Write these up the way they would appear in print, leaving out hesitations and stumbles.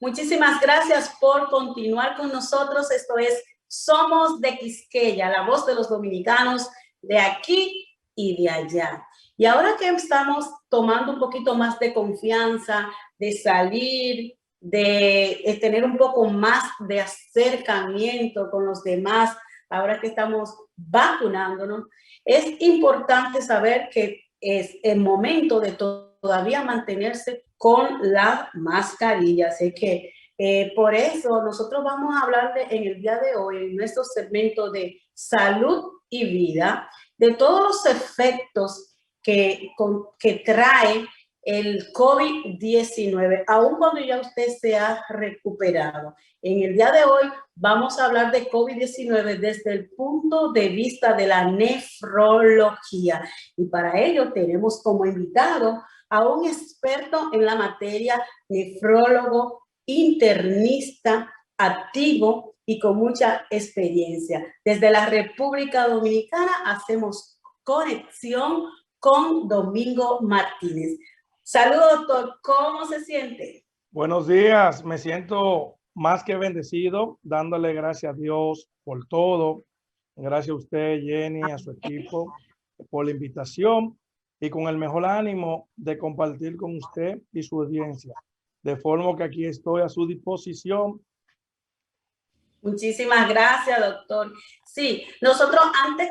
Muchísimas gracias por continuar con nosotros. Esto es Somos de Quisqueya, la voz de los dominicanos de aquí y de allá. Y ahora que estamos tomando un poquito más de confianza, de salir, de tener un poco más de acercamiento con los demás, ahora que estamos vacunándonos, es importante saber que es el momento de todavía mantenerse con la mascarilla. Así que por eso nosotros vamos a hablar en el día de hoy, en nuestro segmento de salud y vida, de todos los efectos que trae el COVID-19, aun cuando ya usted se ha recuperado. En el día de hoy vamos a hablar de COVID-19 desde el punto de vista de la nefrología. Y para ello tenemos como invitado a un experto en la materia, nefrólogo, internista, activo y con mucha experiencia. Desde la República Dominicana hacemos conexión con Domingo Martínez. Saludos, doctor. ¿Cómo se siente? Buenos días. Me siento más que bendecido, dándole gracias a Dios por todo. Gracias a usted, Jenny, a su equipo, por la invitación y con el mejor ánimo de compartir con usted y su audiencia. De forma que aquí estoy a su disposición. Muchísimas gracias, doctor. Sí, nosotros antes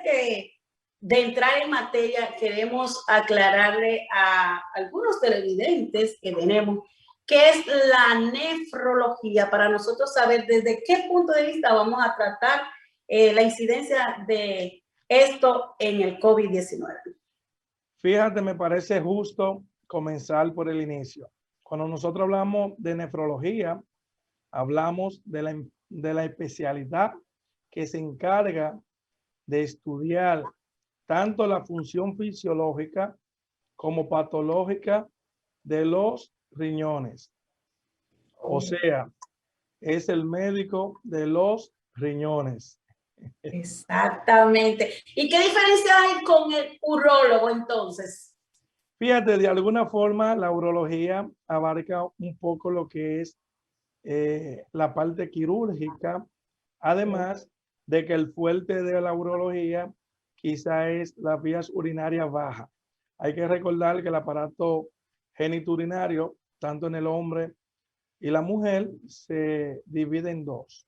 de entrar en materia, queremos aclararle a algunos televidentes que tenemos qué es la nefrología, para nosotros saber desde qué punto de vista vamos a tratar la incidencia de esto en el COVID-19. Fíjate, me parece justo comenzar por el inicio. Cuando nosotros hablamos de nefrología, hablamos de la especialidad que se encarga de estudiar tanto la función fisiológica como patológica de los riñones. O sea, es el médico de los riñones. Exactamente. ¿Y qué diferencia hay con el urólogo entonces? Fíjate, de alguna forma la urología abarca un poco lo que es la parte quirúrgica, además de que el fuerte de la urología quizá es las vías urinarias bajas. Hay que recordar que el aparato genitourinario, tanto en el hombre y la mujer, se divide en dos: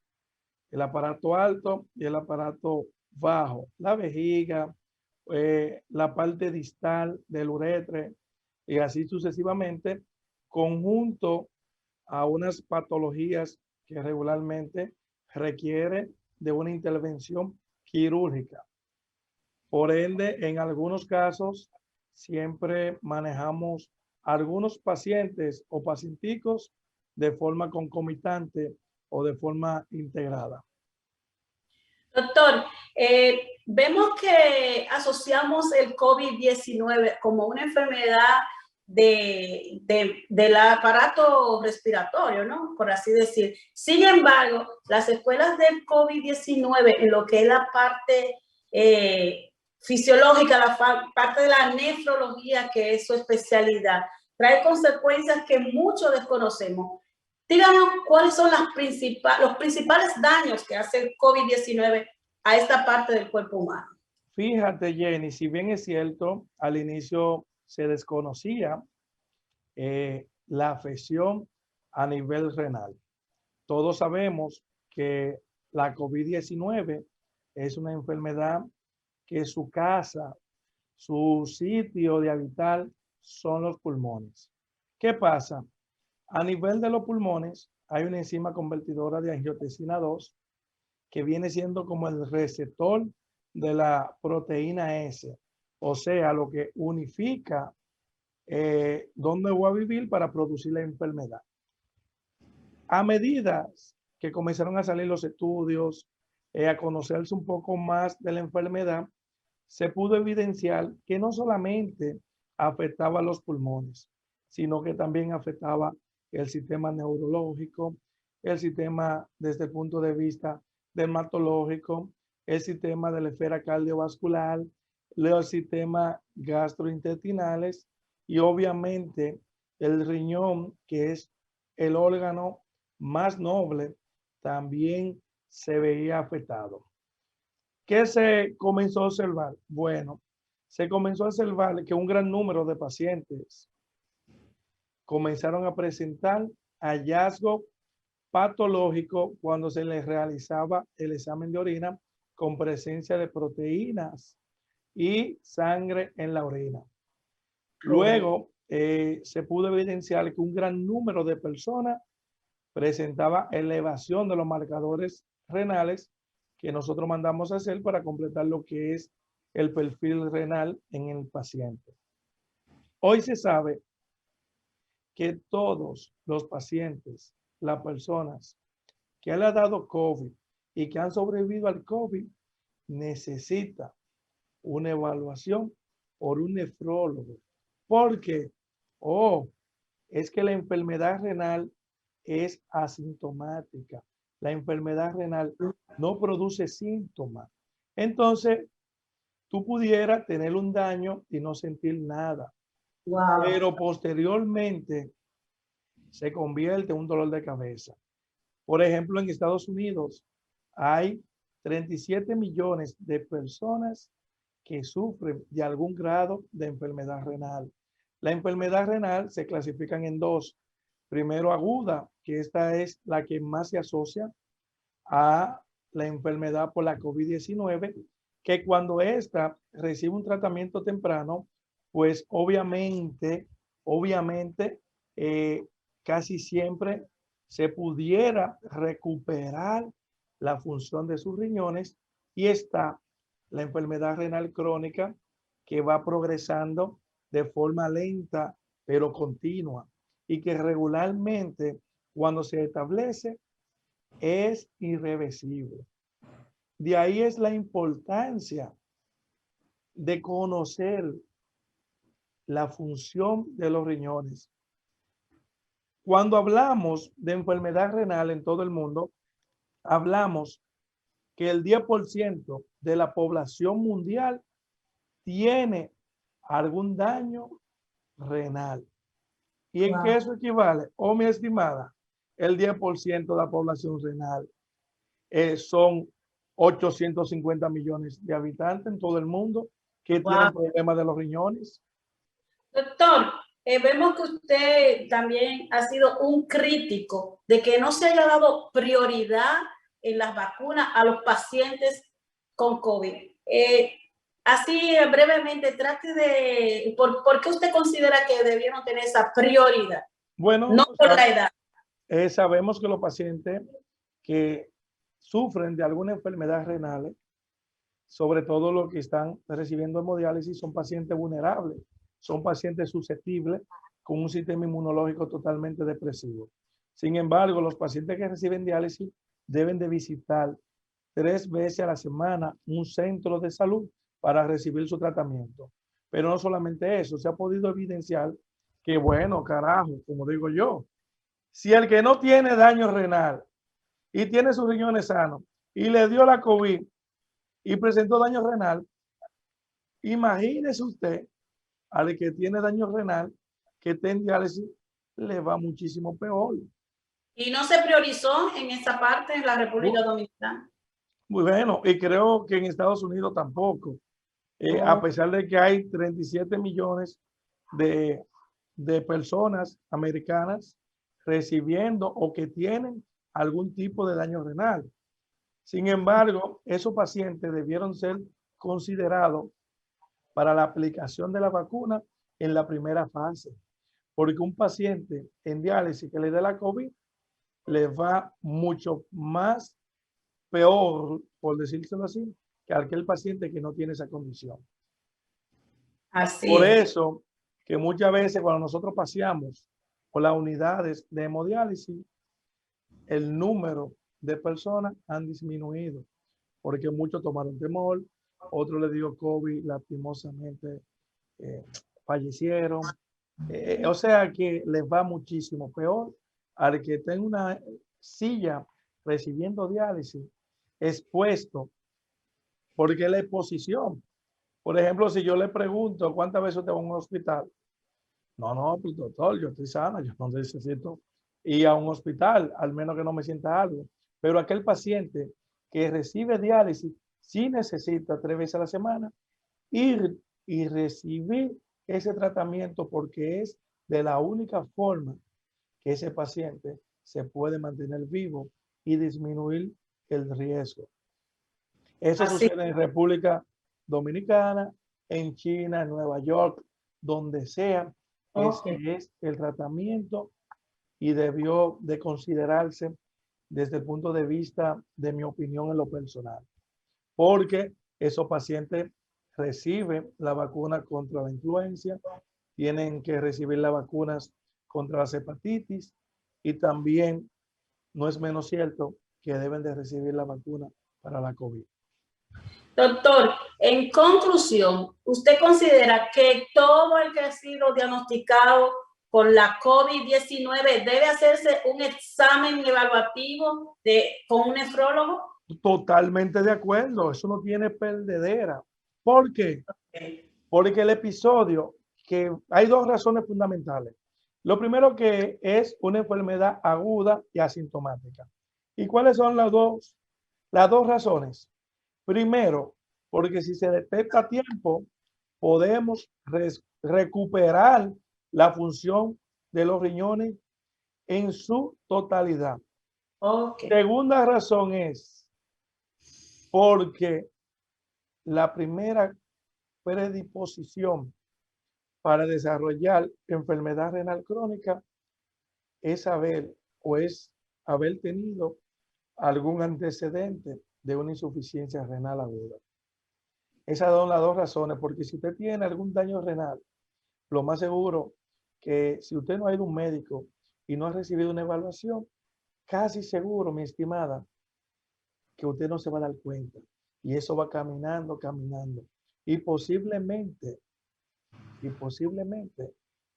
el aparato alto y el aparato bajo, la vejiga, la parte distal del uretre y así sucesivamente, conjunto a unas patologías que regularmente requiere de una intervención quirúrgica. Por ende, en algunos casos, siempre manejamos algunos pacientes o pacienticos de forma concomitante o de forma integrada. Doctor, vemos que asociamos el COVID-19 como una enfermedad del aparato respiratorio, ¿no? Por así decir. Sin embargo, las secuelas del COVID-19 en lo que es la parte fisiológica, la parte de la nefrología, que es su especialidad, trae consecuencias que muchos desconocemos. Díganos cuáles son los principales daños que hace el COVID-19 a esta parte del cuerpo humano. Fíjate, Jenny, si bien es cierto, al inicio se desconocía la afección a nivel renal. Todos sabemos que la COVID-19 es una enfermedad que su casa, su sitio de habitar son los pulmones. ¿Qué pasa? A nivel de los pulmones hay una enzima convertidora de angiotensina 2 que viene siendo como el receptor de la proteína S, o sea, lo que unifica dónde voy a vivir para producir la enfermedad. A medida que comenzaron a salir los estudios, a conocerse un poco más de la enfermedad, se pudo evidenciar que no solamente afectaba los pulmones, sino que también afectaba el sistema neurológico, el sistema desde el punto de vista dermatológico, el sistema de la esfera cardiovascular, los sistemas gastrointestinales y obviamente el riñón, que es el órgano más noble también se veía afectado. ¿Qué se comenzó a observar? Bueno, se comenzó a observar que un gran número de pacientes comenzaron a presentar hallazgo patológico cuando se les realizaba el examen de orina con presencia de proteínas y sangre en la orina. Luego se pudo evidenciar que un gran número de personas presentaba elevación de los marcadores renales que nosotros mandamos a hacer para completar lo que es el perfil renal en el paciente. Hoy se sabe que todos los pacientes, las personas que le ha dado COVID y que han sobrevivido al COVID, necesita una evaluación por un nefrólogo. Porque, es que la enfermedad renal es asintomática. La enfermedad renal no produce síntomas. Entonces, tú pudieras tener un daño y no sentir nada. Wow. Pero posteriormente se convierte en un dolor de cabeza. Por ejemplo, en Estados Unidos hay 37 millones de personas que sufren de algún grado de enfermedad renal. La enfermedad renal se clasifican en dos. Primero, aguda, que esta es la que más se asocia a la enfermedad por la COVID-19, que cuando ésta recibe un tratamiento temprano, pues obviamente, casi siempre se pudiera recuperar la función de sus riñones, y está la enfermedad renal crónica, que va progresando de forma lenta pero continua, y que regularmente cuando se establece es irreversible. De ahí es la importancia de conocer la función de los riñones. Cuando hablamos de enfermedad renal en todo el mundo, hablamos que el 10% de la población mundial tiene algún daño renal. ¿Y en qué eso equivale? Mi estimada, el 10% de la población renal son 850 millones de habitantes en todo el mundo que tienen problemas de los riñones. Doctor, vemos que usted también ha sido un crítico de que no se haya dado prioridad en las vacunas a los pacientes con COVID. Así brevemente, trate de, ¿por qué usted considera que debieron tener esa prioridad? Bueno, no por la edad. Sabemos que los pacientes que sufren de alguna enfermedad renal, sobre todo los que están recibiendo hemodiálisis, son pacientes vulnerables, son pacientes susceptibles con un sistema inmunológico totalmente depresivo. Sin embargo, los pacientes que reciben diálisis deben de visitar 3 veces a la semana un centro de salud para recibir su tratamiento. Pero no solamente eso, se ha podido evidenciar que, bueno, carajo, como digo yo, si el que no tiene daño renal y tiene sus riñones sanos y le dio la COVID y presentó daño renal, imagínese usted al que tiene daño renal, que está en diálisis, le va muchísimo peor. ¿Y no se priorizó en esa parte en la República Dominicana? Muy bueno, y creo que en Estados Unidos tampoco. A pesar de que hay 37 millones de personas americanas recibiendo o que tienen algún tipo de daño renal. Sin embargo, esos pacientes debieron ser considerados para la aplicación de la vacuna en la primera fase, porque un paciente en diálisis que le dé la COVID le va mucho más peor, por decírselo así, que aquel paciente que no tiene esa condición. Así por es. eso que muchas veces cuando nosotros paseamos por las unidades de hemodiálisis, el número de personas han disminuido, porque muchos tomaron temor, otros le dio COVID, lastimosamente fallecieron. O sea que les va muchísimo peor al que tenga una silla recibiendo diálisis expuesto, porque la exposición. Por ejemplo, si yo le pregunto cuántas veces te va a un hospital, no, pues doctor, yo estoy sana, yo no necesito ir a un hospital, al menos que no me sienta algo. Pero aquel paciente que recibe diálisis sí necesita 3 veces a la semana ir y recibir ese tratamiento, porque es de la única forma que ese paciente se puede mantener vivo y disminuir el riesgo. Eso Así. sucede en República Dominicana, en China, en Nueva York, donde sea. Okay. Ese es el tratamiento y debió de considerarse desde el punto de vista de mi opinión en lo personal, porque esos pacientes reciben la vacuna contra la influenza, tienen que recibir las vacunas contra las hepatitis y también no es menos cierto que deben de recibir la vacuna para la COVID. Doctor, en conclusión, ¿usted considera que todo el que ha sido diagnosticado con la COVID-19 debe hacerse un examen evaluativo con un nefrólogo? Totalmente de acuerdo, eso no tiene perdedera. ¿Por qué? Okay. Porque el episodio, que hay 2 razones fundamentales. Lo primero, que es una enfermedad aguda y asintomática. ¿Y cuáles son las dos razones? Primero, porque si se detecta a tiempo, podemos recuperar la función de los riñones en su totalidad. Okay. Segunda razón es porque la primera predisposición para desarrollar enfermedad renal crónica es haber tenido algún antecedente de una insuficiencia renal aguda. Esas son las 2 razones, porque si usted tiene algún daño renal, lo más seguro que si usted no ha ido a un médico y no ha recibido una evaluación, casi seguro, mi estimada, que usted no se va a dar cuenta. Y eso va caminando, caminando. Y posiblemente,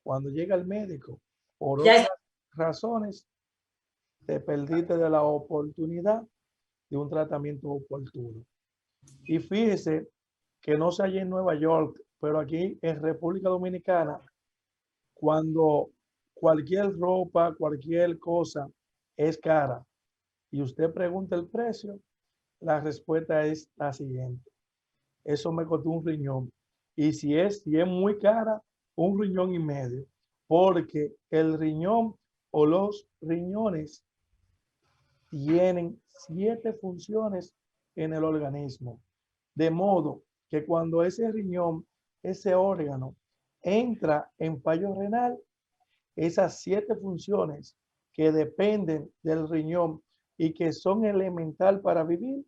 cuando llega el médico, por otras razones, te perdiste de la oportunidad de un tratamiento oportuno. Y fíjese que no se halla en Nueva York, pero aquí en República Dominicana, cuando cualquier ropa, cualquier cosa es cara y usted pregunta el precio, la respuesta es la siguiente: eso me costó un riñón. Y si es muy cara, 1,5 riñones, porque el riñón o los riñones tienen 7 funciones en el organismo. De modo que cuando ese riñón, ese órgano, entra en fallo renal, esas 7 funciones que dependen del riñón y que son elemental para vivir,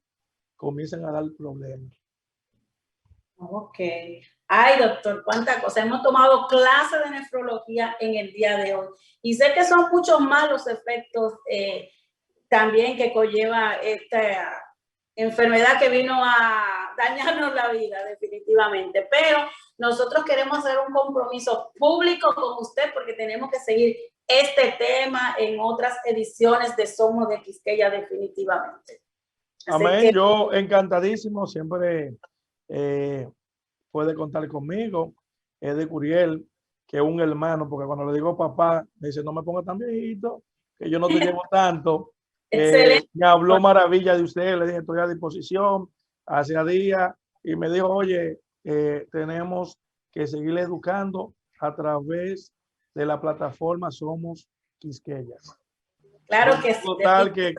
comienzan a dar problemas. Ok. Ay, doctor, cuánta cosa. Hemos tomado clases de nefrología en el día de hoy. Y sé que son muchos malos efectos también que conlleva esta enfermedad que vino a dañarnos la vida, definitivamente. Pero nosotros queremos hacer un compromiso público con usted porque tenemos que seguir este tema en otras ediciones de Somos de Quisqueya, definitivamente. Amén. Yo encantadísimo, siempre puede contar conmigo. Es de Curiel, que es un hermano, porque cuando le digo papá, me dice, no me ponga tan viejito, que yo no te llevo tanto. Excelente. Me habló maravilla de usted, le dije, estoy a disposición, hace días, y me dijo, oye, tenemos que seguir educando a través de la plataforma Somos Quisqueyas. Claro que sí. Total, que